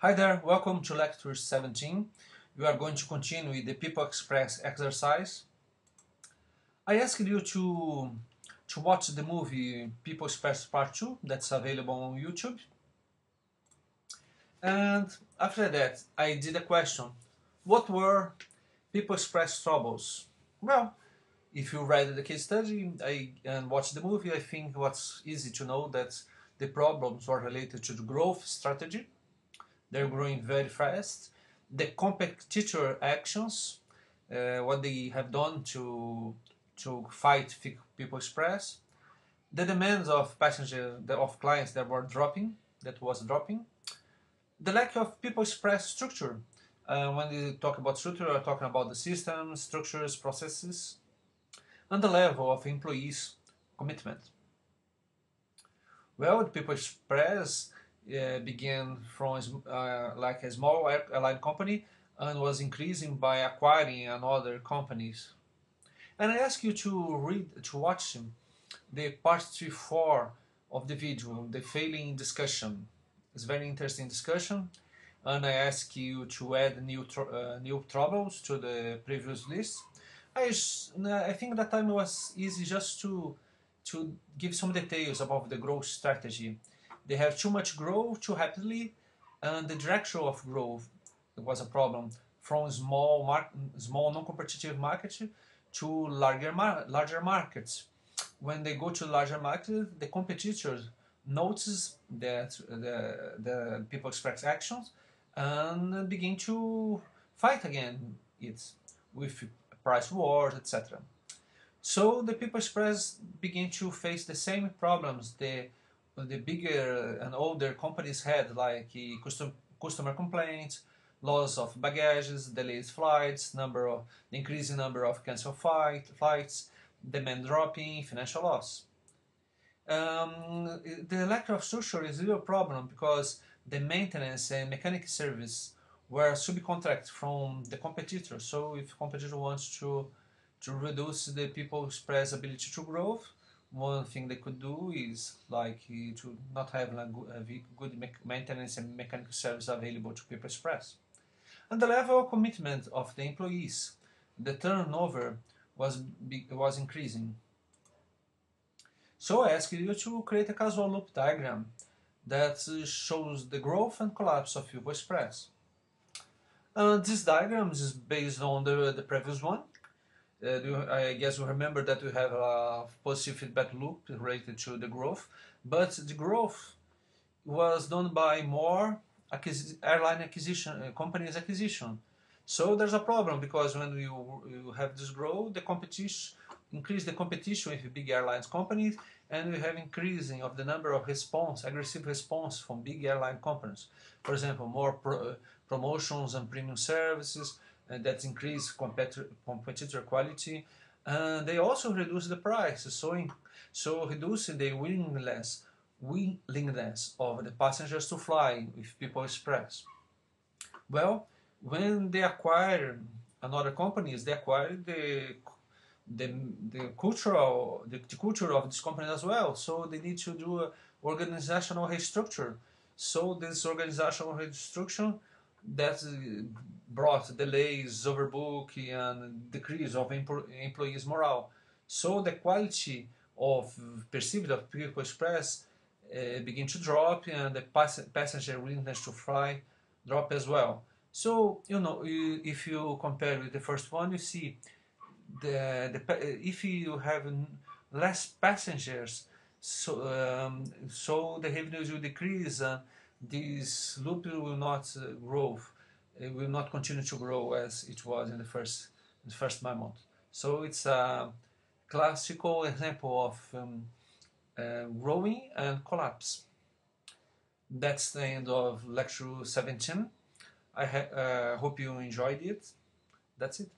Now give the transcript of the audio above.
Hi there, welcome to lecture 17. We are going to continue with the People Express exercise. I asked you to watch the movie People Express Part 2 that's available on YouTube. And after that, I did a question. What were People Express troubles? Well, if you read the case study and watch the movie, I think what's easy to know that the problems were related to the growth strategy. They're growing very fast. The competitor actions, what they have done to fight People Express, the demands of of clients that was dropping, the lack of People Express structure. When we talk about structure, we're talking about the systems, structures, processes, and the level of employees' commitment. Well, the People Express began from like a small airline company and was increasing by acquiring other companies. And I ask you to watch the part 3-4 of the video, the failing discussion. It's a very interesting discussion, and I ask you to add new troubles to the previous list. I think that time was easy just to give some details about the growth strategy. They have too much growth too rapidly, and the direction of growth was a problem. From small non-competitive markets to larger markets. When they go to larger markets, the competitors notice that the People Express actions and begin to fight again it with price wars, etc. So the People Express begin to face the same problems the bigger and older companies had, like customer complaints, loss of baggages, delayed flights, the increasing number of cancelled flights, demand dropping, financial loss. The lack of structure is a real problem because the maintenance and mechanic service were subcontract from the competitor. So if competitor wants to reduce the People Express ability to grow, one thing they could do is like to not have a good maintenance and mechanical service available to People Express. And the level of commitment of the employees, the turnover was increasing. So I ask you to create a causal loop diagram that shows the growth and collapse of People Express. This diagram is based on the previous one. I guess you remember that we have a positive feedback loop related to the growth, but the growth was done by more airline acquisition, companies acquisition. So there's a problem because when you have this growth, the competition increase the competition with big airlines companies, and we have increasing of the number of aggressive response from big airline companies. For example, more promotions and premium services, and that increase competitor quality, and they also reduce the price, so reducing the willingness of the passengers to fly with People Express. Well, when they acquire another companies, they acquire the culture of this company as well. So they need to do a organizational restructure. So this organizational restructure that brought delays, overbooking, and decrease of employees' morale. So the quality of perceived of People Express begin to drop, and the passenger willingness to fly drop as well. So if you compare with the first one, you see if you have less passengers, so the revenues will decrease, and this loop will not grow. It will not continue to grow as it was in the first moment. So it's a classical example of growing and collapse. That's the end of lecture 17. I hope you enjoyed it. That's it.